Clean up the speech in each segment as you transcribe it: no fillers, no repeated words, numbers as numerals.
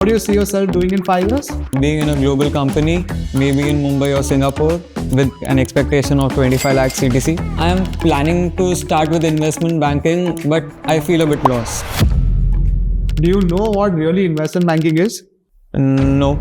What do you see yourself doing in 5 years? Being in a global company, maybe in Mumbai or Singapore, with an expectation of 25 lakh CTC. I am planning to start with investment banking, but I feel a bit lost. Do you know what really investment banking is? No.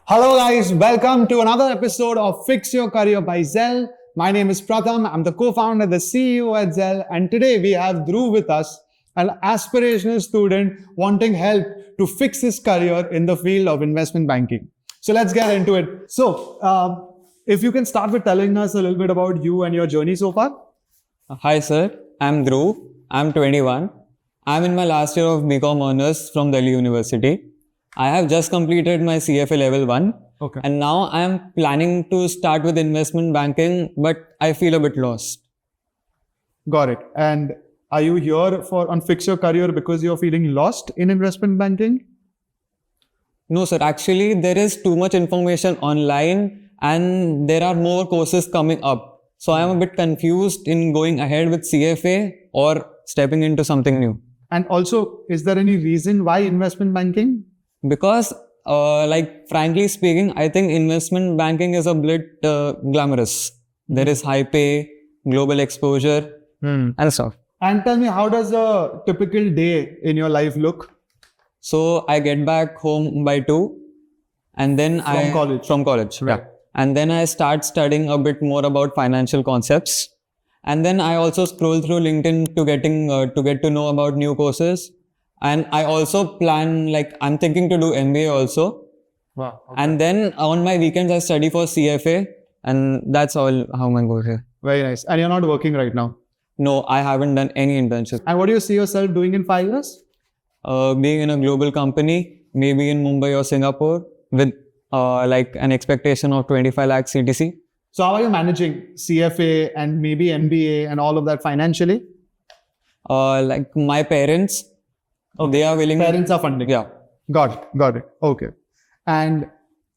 Hello guys, welcome to another episode of Fix Your Career by Zell. My name is Pratham. I'm the co-founder, the CEO at Zell, and today we have Dhruv with us, an aspirational student wanting help to fix his career in the field of investment banking. So let's get into it. So, if you can start with telling us a little bit about you and your journey so far. Hi sir, I'm Dhruv. I'm 21. I'm in my last year of BCom Honors from Delhi University. I have just completed my CFA level 1. Okay. And now I am planning to start with investment banking, but I feel a bit lost. Got it. And are you here on Fix Your Career because you're feeling lost in investment banking? No sir, actually there is too much information online and there are more courses coming up. So I am a bit confused in going ahead with CFA or stepping into something new. And also, is there any reason why investment banking? Because frankly speaking, I think investment banking is a bit glamorous. There is high pay, global exposure and stuff. And tell me, how does a typical day in your life look? So I get back home by 2 and then from college. Right. Yeah. And then I start studying a bit more about financial concepts. And then I also scroll through LinkedIn to get to know about new courses. And I also plan, I'm thinking to do MBA also. Wow. Okay. And then on my weekends, I study for CFA. And that's all how my goal here. Very nice. And you're not working right now? No, I haven't done any internship. And what do you see yourself doing in 5 years? Being in a global company, maybe in Mumbai or Singapore, with an expectation of 25 lakh CTC. So how are you managing CFA and maybe MBA and all of that financially? My parents, they are willing. Parents are funding. Yeah. Got it. Okay. And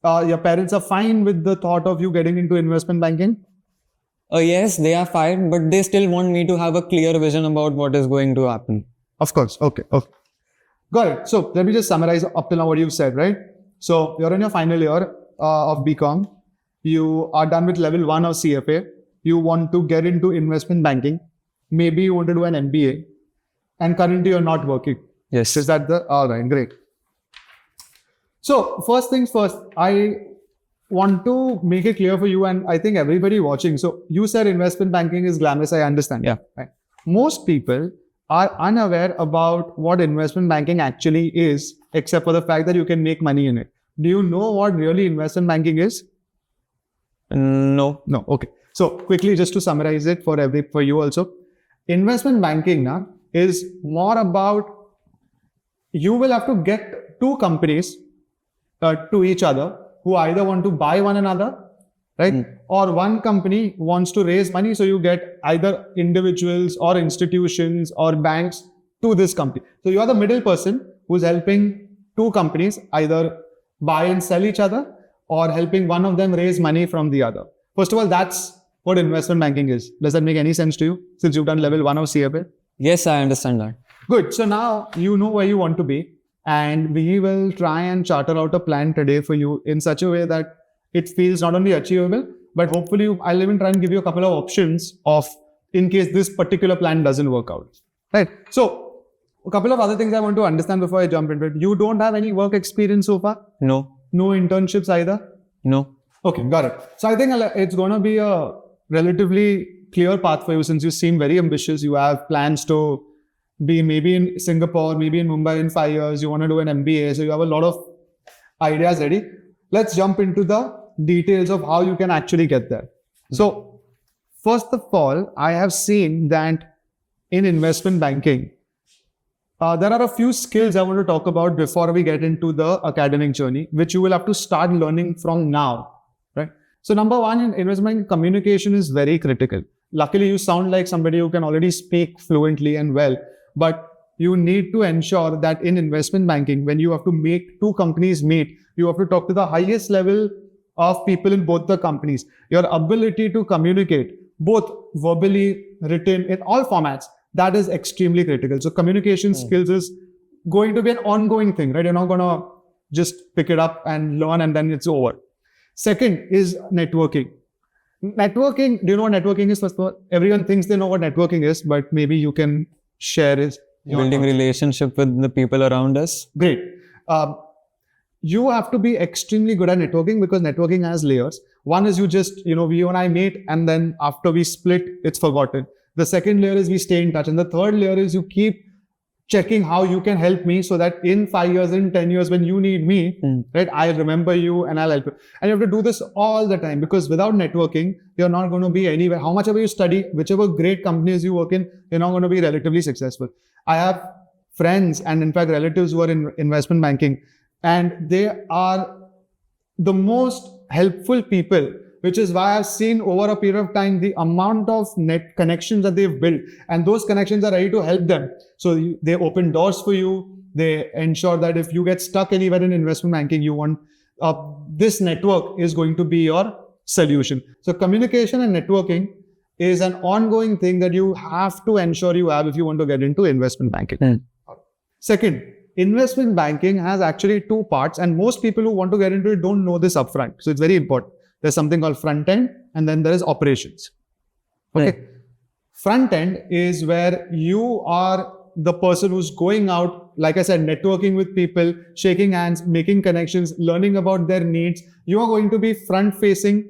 your parents are fine with the thought of you getting into investment banking? Yes, they are fine, but they still want me to have a clear vision about what is going to happen. Of course. Okay. Got it. So let me just summarize up till now what you've said, right? So you're in your final year of BCom. You are done with level 1 of CFA. You want to get into investment banking. Maybe you want to do an MBA. And currently you're not working. Yes. Is that all right? Great. So first things first, I want to make it clear for you and I think everybody watching. So you said investment banking is glamorous. I understand. Yeah. Right. Most people are unaware about what investment banking actually is, except for the fact that you can make money in it. Do you know what really investment banking is? No. Okay. So quickly, just to summarize it for you also, investment banking is more about you will have to get two companies to each other who either want to buy one another, right? Or one company wants to raise money. So you get either individuals or institutions or banks to this company. So you are the middle person who's helping two companies either buy and sell each other or helping one of them raise money from the other. First of all, that's what investment banking is. Does that make any sense to you since you've done level 1 of CFA? Yes, I understand that. Good. So now you know where you want to be and we will try and charter out a plan today for you in such a way that it feels not only achievable, but hopefully I'll even try and give you a couple of options of in case this particular plan doesn't work out. Right. So a couple of other things I want to understand before I jump into it. You don't have any work experience so far? No. No internships either? No. Okay, got it. So I think it's going to be a relatively clear path for you since you seem very ambitious. You have plans to be maybe in Singapore, maybe in Mumbai in 5 years. You want to do an MBA. So you have a lot of ideas ready. Let's jump into the details of how you can actually get there. So first of all, I have seen that in investment banking, there are a few skills I want to talk about before we get into the academic journey, which you will have to start learning from now, right? So number one, in investment communication is very critical. Luckily, you sound like somebody who can already speak fluently and well, but you need to ensure that in investment banking, when you have to make two companies meet, you have to talk to the highest level of people in both the companies. Your ability to communicate both verbally, written, in all formats, That is extremely critical. So communication skills is going to be an ongoing thing, right? You're not going to just pick it up and learn and then it's over. Second is networking. Networking, do you know what networking is? First of all, everyone thinks they know what networking is, but maybe you can share it. Building relationship with the people around us. Great. You have to be extremely good at networking because networking has layers. One is you just, you and I meet and then after we split, it's forgotten. The second layer is we stay in touch. And the third layer is you keep checking how you can help me so that in 5 years, in 10 years, when you need me, right, I'll remember you and I'll help you. And you have to do this all the time because without networking, you're not going to be anywhere. How much ever you study, whichever great companies you work in, you're not going to be relatively successful. I have friends and in fact relatives who are in investment banking and they are the most helpful people, which is why I've seen over a period of time the amount of net connections that they've built, and those connections are ready to help them. So they open doors for you. They ensure that if you get stuck anywhere in investment banking, you want this network is going to be your solution. So communication and networking is an ongoing thing that you have to ensure you have if you want to get into investment banking. Second, investment banking has actually two parts, and most people who want to get into it don't know this upfront. So it's very important. There's something called front end and then there is operations. Okay. Right. Front end is where you are the person who's going out, like I said, networking with people, shaking hands, making connections, learning about their needs. You are going to be front facing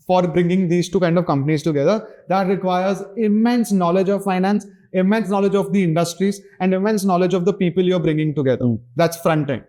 for bringing these two kind of companies together. That requires immense knowledge of finance, immense knowledge of the industries and immense knowledge of the people you're bringing together. That's front end.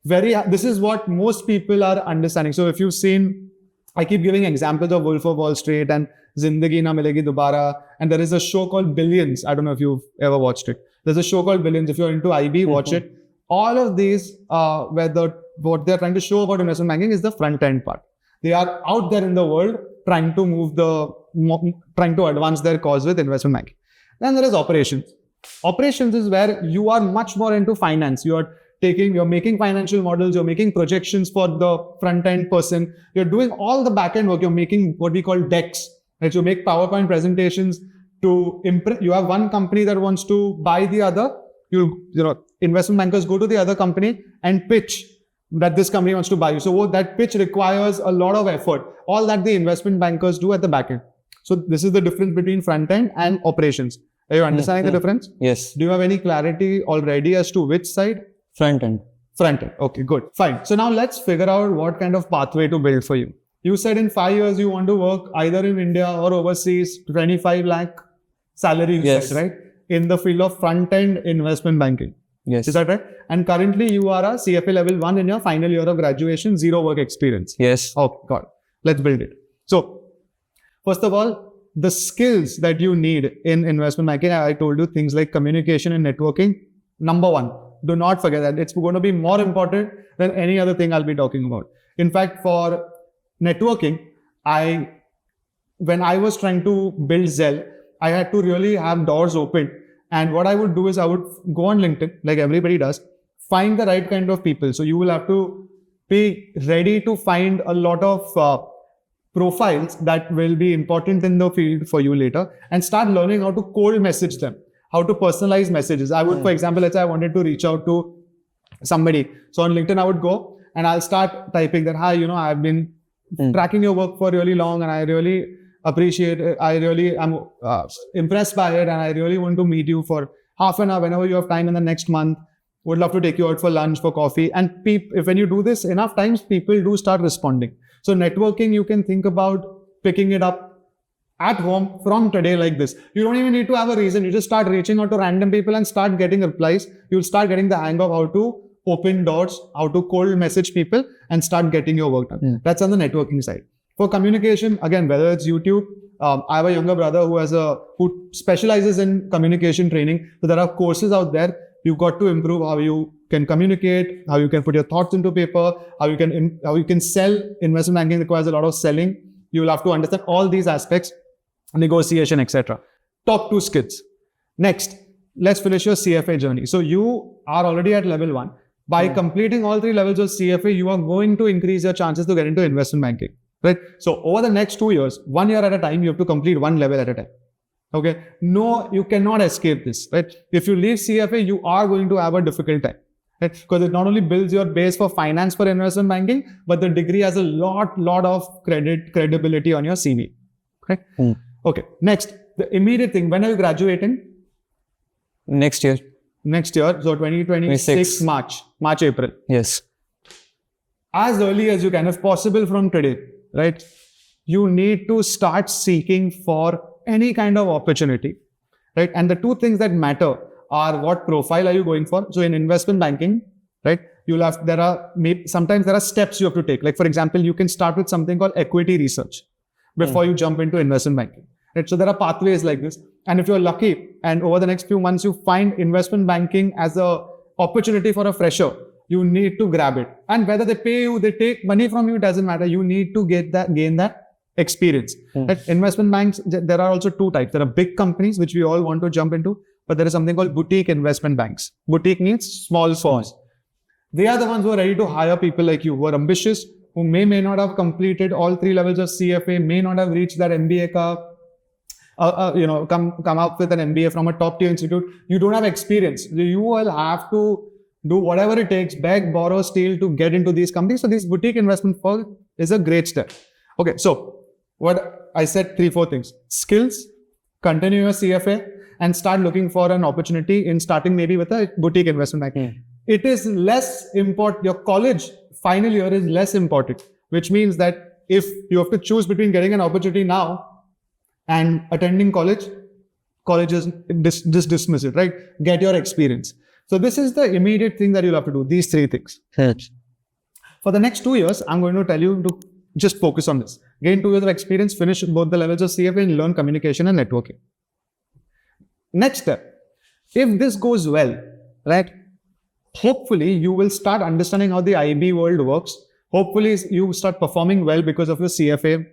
This is what most people are understanding. So if you've seen, I keep giving examples of Wolf of Wall Street and Zindagi Na Milegi Dobara, and there is a show called Billions. I don't know if you've ever watched it. There's a show called Billions. If you're into IB, watch it. All of these, what they're trying to show about investment banking is the front end part. They are out there in the world trying to advance their cause with investment banking. Then there is operations. Operations is where you are much more into finance. You're making financial models, you're making projections for the front end person, you're doing all the back end work, you're making what we call decks, right? You make PowerPoint presentations to impress. You have one company that wants to buy the other, investment bankers go to the other company and pitch that this company wants to buy you. So that pitch requires a lot of effort, all that the investment bankers do at the back end. So this is the difference between front end and operations. Are you understanding the difference? Yes. Do you have any clarity already as to which side? Front end. Front end. Okay, good. Fine. So now let's figure out what kind of pathway to build for you. You said in 5 years you want to work either in India or overseas, 25 lakh salary, yes, right? In the field of front end investment banking. Yes. Is that right? And currently you are a CFA level 1 in your final year of graduation, 0 work experience. Yes. Okay, got it. Let's build it. So first of all, the skills that you need in investment banking, I told you things like communication and networking. Number 1. Do not forget that. It's going to be more important than any other thing I'll be talking about. In fact, for networking, when I was trying to build Zell, I had to really have doors open. And what I would do is I would go on LinkedIn, like everybody does, find the right kind of people. So you will have to be ready to find a lot of profiles that will be important in the field for you later and start learning how to cold message them. How to personalize messages. I would, for example, let's say I wanted to reach out to somebody. So on LinkedIn, I would go and I'll start typing that, hi, I've been tracking your work for really long and I really appreciate it. I really am impressed by it and I really want to meet you for half an hour whenever you have time in the next month. Would love to take you out for lunch, for coffee. And when you do this enough times, people do start responding. So networking, you can think about picking it up at home from today like this. You don't even need to have a reason. You just start reaching out to random people and start getting replies. You'll start getting the hang of how to open doors, how to cold message people and start getting your work done. That's on the networking side. For communication, again, whether it's YouTube, I have a younger brother who specializes in communication training. So there are courses out there. You've got to improve how you can communicate, how you can put your thoughts into paper, how you can sell. Investment banking requires a lot of selling. You will have to understand all these aspects. Negotiation, etc. Top 2 skills. Next, let's finish your CFA journey. So you are already at level 1. By completing all 3 levels of CFA, you are going to increase your chances to get into investment banking, right? So over the next 2 years, 1 year at a time, you have to complete 1 level at a time. Okay. No, you cannot escape this, right? If you leave CFA, you are going to have a difficult time. Right? Because it not only builds your base for finance for investment banking, but the degree has a lot of credibility on your CV. Okay. Okay. Next, the immediate thing. When are you graduating? Next year. Next year. So 2026 March, April. Yes. As early as you can, if possible from today, right? You need to start seeking for any kind of opportunity, right? And the two things that matter are what profile are you going for? So in investment banking, right? Sometimes there are steps you have to take. Like for example, you can start with something called equity research before you jump into investment banking, right? So there are pathways like this. And if you're lucky and over the next few months, you find investment banking as a opportunity for a fresher, you need to grab it. And whether they pay you, they take money from you, doesn't matter. You need to gain that experience. Right? Investment banks, there are also two types. There are big companies, which we all want to jump into, but there is something called boutique investment banks. Boutique means small firms. They are the ones who are ready to hire people like you, who are ambitious, who may not have completed all 3 levels of CFA, may not have reached that MBA come up with an MBA from a top tier institute. You don't have experience. You will have to do whatever it takes, beg, borrow, steal to get into these companies. So this boutique investment firm is a great step. Okay, so what I said, 3-4 things: skills, continue your CFA, and start looking for an opportunity in starting maybe with a boutique investment bank. It is less important. Your college final year is less important, which means that if you have to choose between getting an opportunity now and attending college, colleges just dismiss it, right? Get your experience. So this is the immediate thing that you'll have to do, these 3 things. For the next 2 years, I'm going to tell you to just focus on this. Gain 2 years of experience, finish both the levels of CFA and learn communication and networking. Next step, if this goes well, right, hopefully you will start understanding how the IB world works. Hopefully you start performing well because of your CFA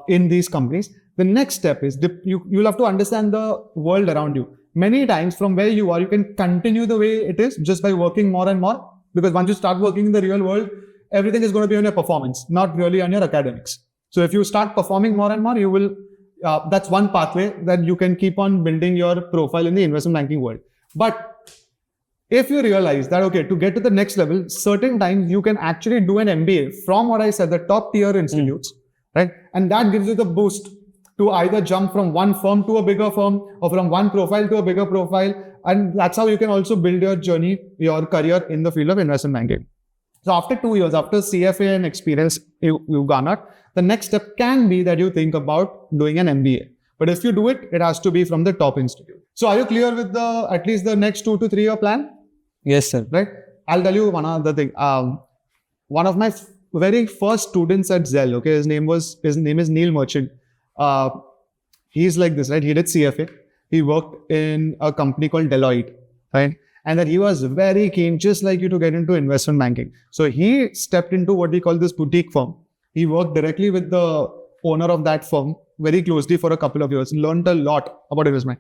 in these companies. The next step is you'll have to understand the world around you. Many times from where you are, you can continue the way it is just by working more and more. Because once you start working in the real world, everything is going to be on your performance, not really on your academics. So if you start performing more and more, you will, that's one pathway that you can keep on building your profile in the investment banking world. But if you realize that, okay, to get to the next level, certain times you can actually do an MBA from what I said, the top tier institutes, right? And that gives you the boost to either jump from one firm to a bigger firm or from one profile to a bigger profile. And that's how you can also build your journey, your career in the field of investment banking. So after 2 years, after CFA and experience you've garnered, the next step can be that you think about doing an MBA. But if you do it, it has to be from the top institute. So are you clear with at least the next 2 to 3 year plan? Yes, sir. Right? I'll tell you one other thing. One of my very first students at Zell, okay, his name is Neil Merchant. He's like this, right? He did CFA. He worked in a company called Deloitte, right? And that he was very keen, just like you, to get into investment banking. So he stepped into what we call this boutique firm. He worked directly with the owner of that firm very closely for a couple of years, learned a lot about investment.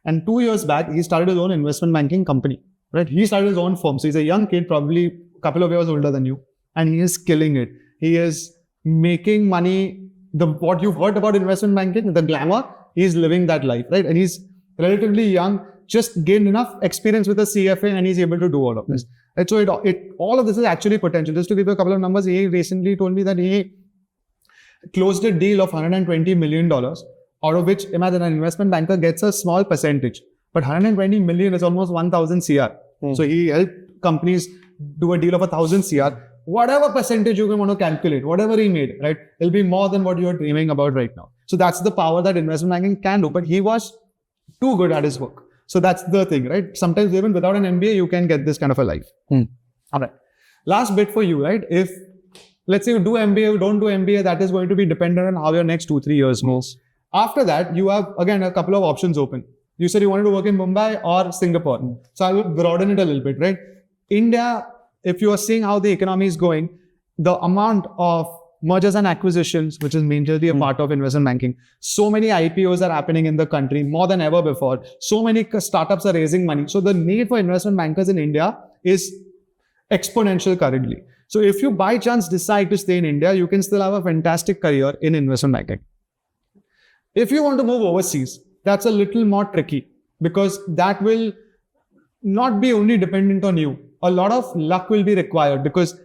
And 2 years back, he started his own investment banking company, right? He started his own firm. So he's a young kid, probably a couple of years older than you. And he is killing it. He is making money. What you've heard about investment banking, the glamour, he's living that life, right? And he's relatively young, just gained enough experience with the CFA, and he's able to do all of this. And so all of this is actually potential. Just to give you a couple of numbers, he recently told me that he closed a deal of $120 million, out of which, imagine, an investment banker gets a small percentage, but 120 million is almost 1,000 CR. So he helped companies do a deal of 1,000 CR. Whatever percentage you want to calculate, whatever he made, right, it'll be more than what you're dreaming about right now. So that's the power that investment banking can do. But he was too good at his work. So that's the thing, right? Sometimes even without an MBA, you can get this kind of a life. All right. Last bit for you, right? If, let's say you do MBA, you don't do MBA, that is going to be dependent on how your next 2-3 years moves. After that, you have, again, a couple of options open. You said you wanted to work in Mumbai or Singapore. So I would broaden it a little bit, right? India, if you are seeing how the economy is going, the amount of mergers and acquisitions, which is majorly a part of investment banking, so many IPOs are happening in the country more than ever before. So many startups are raising money. So the need for investment bankers in India is exponential currently. So if you by chance decide to stay in India, you can still have a fantastic career in investment banking. If you want to move overseas, that's a little more tricky, because that will not be only dependent on you. A lot of luck will be required, because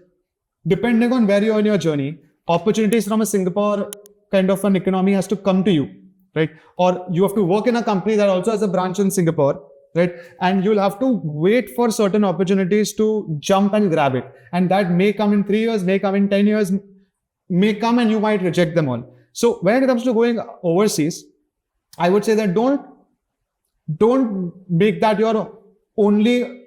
depending on where you're in your journey, opportunities from a Singapore kind of an economy has to come to you, right? Or you have to work in a company that also has a branch in Singapore, right? And you'll have to wait for certain opportunities to jump and grab it. And that may come in 3 years, may come in 10 years, may come and you might reject them all. So when it comes to going overseas, I would say that don't make that your only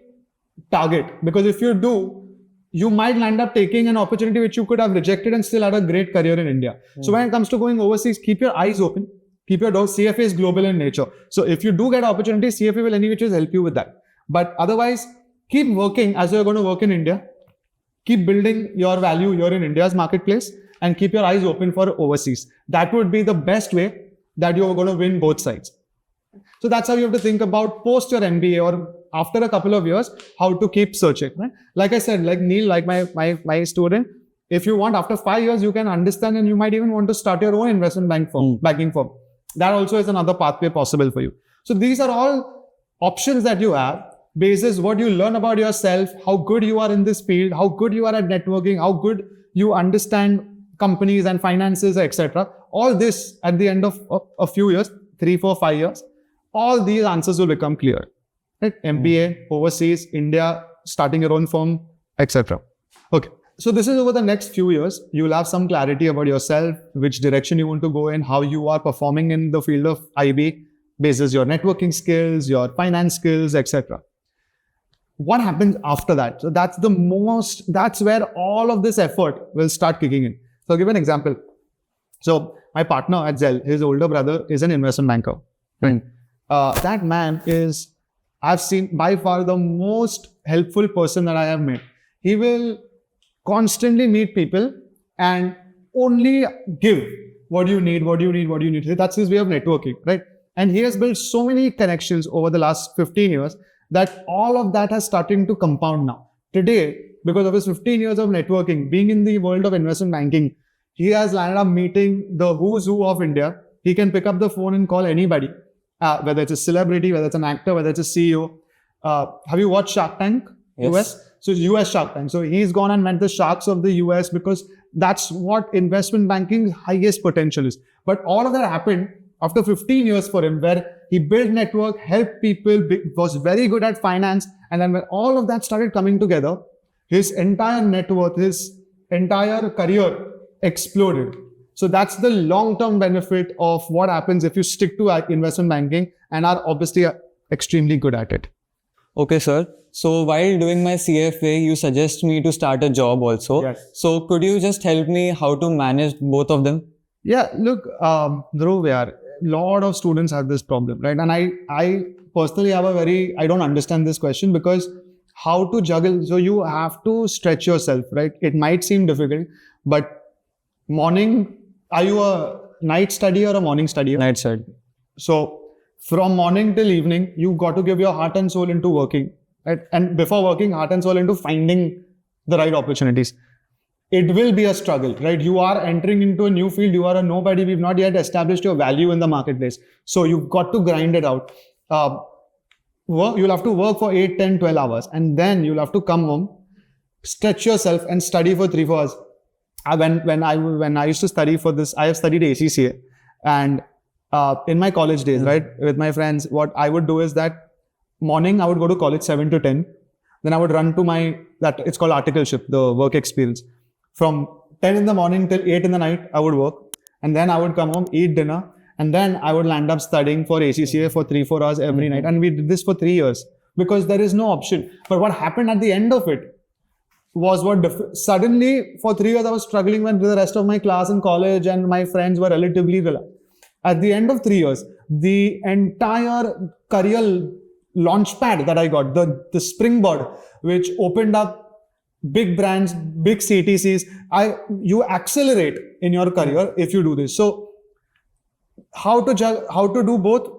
target, because if you do, you might land up taking an opportunity which you could have rejected and still had a great career in India. So when it comes to going overseas, keep your eyes open, keep your doors. CFA is global in nature. So if you do get opportunities, CFA will anyway help you with that. But otherwise, keep working as you're going to work in India. Keep building your value here in India's marketplace and keep your eyes open for overseas. That would be the best way that you're going to win both sides. So that's how you have to think about post your MBA or after a couple of years, how to keep searching. Right? Like I said, like Neil, like my student, if you want, after 5 years, you can understand and you might even want to start your own investment banking firm. That also is another pathway possible for you. So these are all options that you have, basis what you learn about yourself, how good you are in this field, how good you are at networking, how good you understand companies and finances, etc. All this at the end of a few years, 3, 4, 5 years, all these answers will become clear. Right? MBA, overseas, India, starting your own firm, etc. Okay. So this is over the next few years. You will have some clarity about yourself, which direction you want to go in, how you are performing in the field of IB, basis your networking skills, your finance skills, etc. What happens after that? So that's where all of this effort will start kicking in. So I'll give an example. So my partner at Zell, his older brother is an investment banker. Right? That man is, I've seen by far the most helpful person that I have met. He will constantly meet people and only give what you need. That's his way of networking, right? And he has built so many connections over the last 15 years that all of that has started to compound now. Today, because of his 15 years of networking, being in the world of investment banking, he has landed up meeting the who's who of India. He can pick up the phone and call anybody. Whether it's a celebrity, whether it's an actor, whether it's a CEO. Have you watched Shark Tank? Yes. US? So US Shark Tank. So he's gone and met the sharks of the US because that's what investment banking's highest potential is. But all of that happened after 15 years for him, where he built network, helped people, was very good at finance. And then when all of that started coming together, his entire net worth, his entire career exploded. So that's the long-term benefit of what happens if you stick to investment banking and are obviously extremely good at it. Okay, sir. So while doing my CFA, you suggest me to start a job also. Yes. So could you just help me how to manage both of them? Yeah, look, Dhruv, a lot of students have this problem, right? And I personally have I don't understand this question, because how to juggle, so you have to stretch yourself, right? It might seem difficult, but are you a night studier or a morning studier? Night study. So from morning till evening, you got to give your heart and soul into working, right? And before working, heart and soul into finding the right opportunities. It will be a struggle, right? You are entering into a new field. You are a nobody. We've not yet established your value in the marketplace. So you've got to grind it out. You'll have to work for 8, 10, 12 hours. And then you'll have to come home, stretch yourself and study for 3, 4 hours. When I used to study for this, I have studied ACCA, and in my college days, right, with my friends, what I would do is that morning I would go to college 7 to 10, then I would run to it's called articleship, the work experience. From 10 in the morning till 8 in the night, I would work, and then I would come home, eat dinner, and then I would land up studying for ACCA for 3, 4 hours every night, and we did this for 3 years because there is no option. But what happened at the end of it was suddenly for 3 years I was struggling with the rest of my class in college, and my friends were relatively relaxed. At the end of 3 years, the entire career launchpad that I got, the springboard, which opened up big brands, big CTCs, you accelerate in your career if you do this. So how to do both?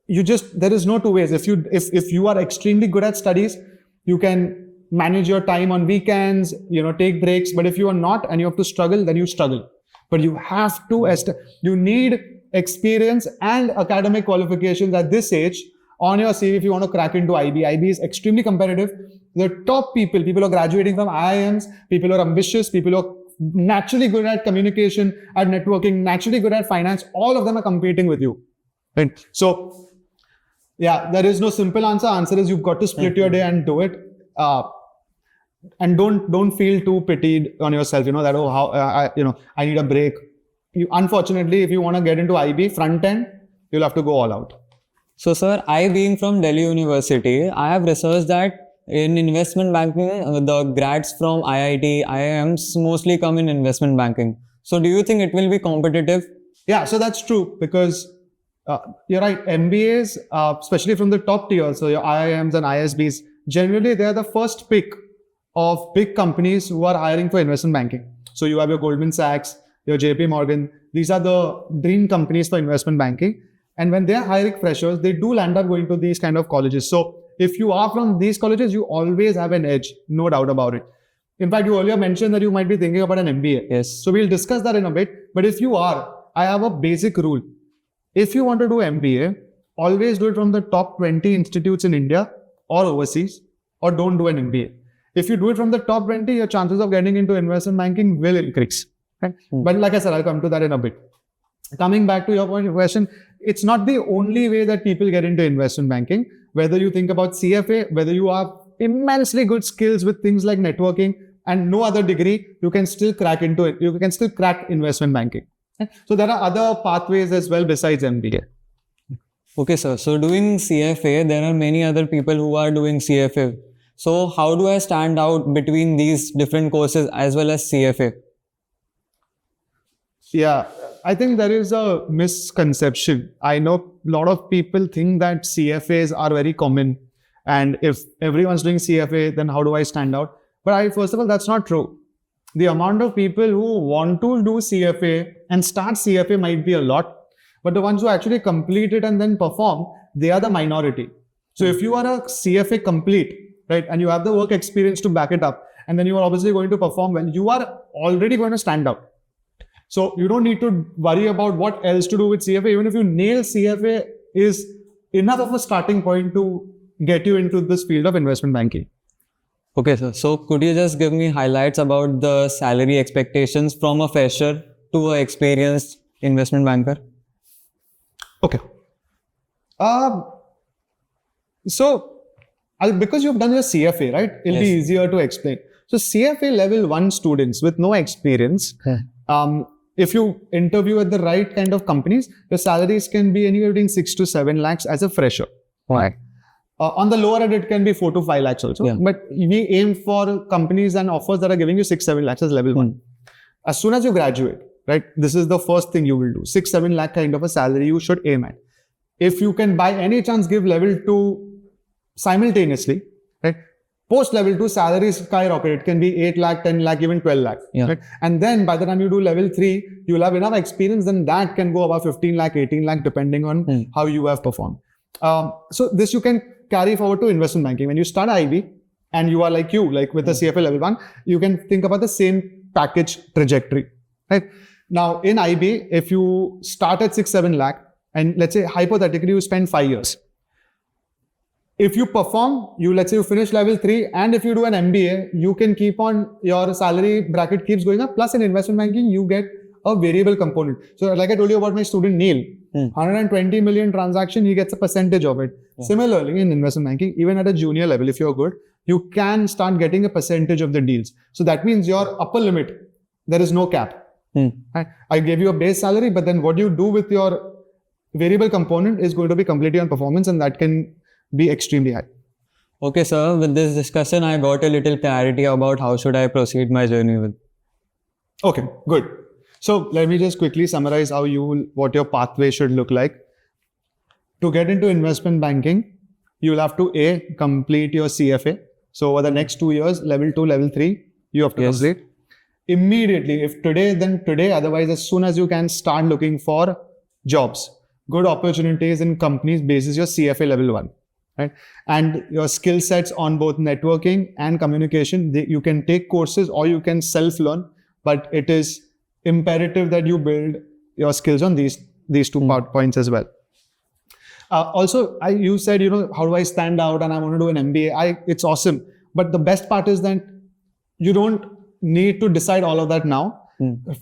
There is no two ways. If you are extremely good at studies, you can manage your time on weekends, take breaks. But if you are not and you have to struggle, then you struggle. But you have to, you need experience and academic qualifications at this age on your CV if you want to crack into IB. IB is extremely competitive. The top people who are graduating from IIMs, people who are ambitious, people who are naturally good at communication, at networking, naturally good at finance, all of them are competing with you. Right? So, yeah, there is no simple answer. Answer is you've got to split your day and do it. And don't feel too pitied on yourself. You know that I need a break. Unfortunately, if you want to get into IB front end, you'll have to go all out. So, sir, I being from Delhi University, I have researched that in investment banking, the grads from IIT, IIMs mostly come in investment banking. So, do you think it will be competitive? Yeah, so that's true because you're right. MBAs, especially from the top tier, so your IIMs and ISBs, generally they are the first pick of big companies who are hiring for investment banking. So you have your Goldman Sachs, your JP Morgan. These are the dream companies for investment banking. And when they're hiring freshers, they do land up going to these kind of colleges. So if you are from these colleges, you always have an edge, no doubt about it. In fact, you earlier mentioned that you might be thinking about an MBA. Yes. So we'll discuss that in a bit. But if you are, I have a basic rule. If you want to do MBA, always do it from the top 20 institutes in India or overseas, or don't do an MBA. If you do it from the top 20, your chances of getting into investment banking will increase. Right? But like I said, I'll come to that in a bit. Coming back to your question, it's not the only way that people get into investment banking. Whether you think about CFA, whether you have immensely good skills with things like networking and no other degree, you can still crack into it. You can still crack investment banking. So there are other pathways as well besides MBA. Okay, sir. So doing CFA, there are many other people who are doing CFA. So how do I stand out between these different courses as well as CFA? Yeah, I think there is a misconception. I know a lot of people think that CFAs are very common. And if everyone's doing CFA, then how do I stand out? But first of all, that's not true. The amount of people who want to do CFA and start CFA might be a lot. But the ones who actually complete it and then perform, they are the minority. So if you are a CFA complete, right, and you have the work experience to back it up, and then you are obviously going to perform well, you are already going to stand out. So you don't need to worry about what else to do with CFA. Even if you nail CFA is enough of a starting point to get you into this field of investment banking. Okay, sir. So could you just give me highlights about the salary expectations from a fresher to an experienced investment banker? Okay. Because you've done your CFA, right? It'll be easier to explain. So CFA level 1 students with no experience, if you interview at the right kind of companies, your salaries can be anywhere between 6 to 7 lakhs as a fresher. Right. On the lower end, it can be 4 to 5 lakhs also. Yeah. But we aim for companies and offers that are giving you 6, 7 lakhs as level 1. As soon as you graduate, right, this is the first thing you will do. 6, 7 lakh kind of a salary you should aim at. If you can by any chance give level 2 simultaneously, right, post level 2 salaries skyrocket. It can be 8 lakh, 10 lakh, even 12 lakh. Yeah. Right? And then by the time you do level 3, you'll have enough experience, then that can go above 15 lakh, 18 lakh, depending on how you have performed. So this you can carry forward to investment banking. When you start IB and you are like with a CFA level 1, you can think about the same package trajectory. Right? Now in IB, if you start at 6, 7 lakh, and let's say hypothetically you spend 5 years. If you perform, let's say you finish level 3, and if you do an MBA, you can keep on, your salary bracket keeps going up. Plus in investment banking, you get a variable component. So like I told you about my student Neil, 120 million transaction, he gets a percentage of it. Similarly, in investment banking, even at a junior level, if you're good, you can start getting a percentage of the deals. So that means your upper limit, there is no cap. Right? I gave you a base salary, but then what you do with your variable component is going to be completely on performance, and that can be extremely high. Okay, sir. With this discussion, I got a little clarity about how should I proceed my journey with. Okay, good. So let me just quickly summarize what your pathway should look like. To get into investment banking, you will have to complete your CFA. So over the next 2 years, level 2, level 3, you have to complete. Immediately, if today, then today. Otherwise, as soon as you can, start looking for jobs. Good opportunities in companies basis your CFA level 1. Right? And your skill sets on both networking and communication, you can take courses or you can self-learn, but it is imperative that you build your skills on these these two points as well. Also, you said, how do I stand out and I want to do an MBA? It's awesome. But the best part is that you don't need to decide all of that now.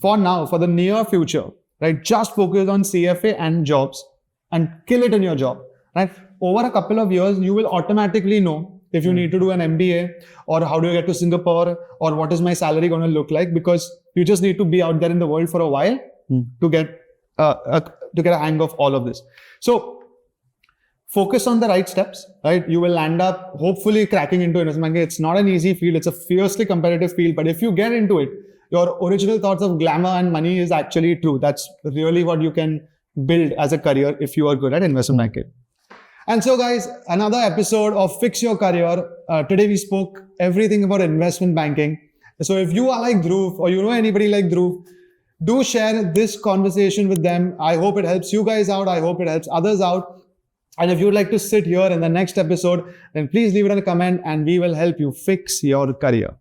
For now, for the near future, right? Just focus on CFA and jobs and kill it in your job, right? Over a couple of years, you will automatically know if you need to do an MBA or how do you get to Singapore or what is my salary going to look like, because you just need to be out there in the world for a while to get a hang of all of this. So focus on the right steps, right? You will end up hopefully cracking into investment banking. It's not an easy field. It's a fiercely competitive field. But if you get into it, your original thoughts of glamour and money is actually true. That's really what you can build as a career if you are good at investment banking. And so guys, another episode of Fix Your Career. Today we spoke everything about investment banking. So if you are like Dhruv or you know anybody like Dhruv, do share this conversation with them. I hope it helps you guys out. I hope it helps others out. And if you'd like to sit here in the next episode, then please leave it in a comment and we will help you fix your career.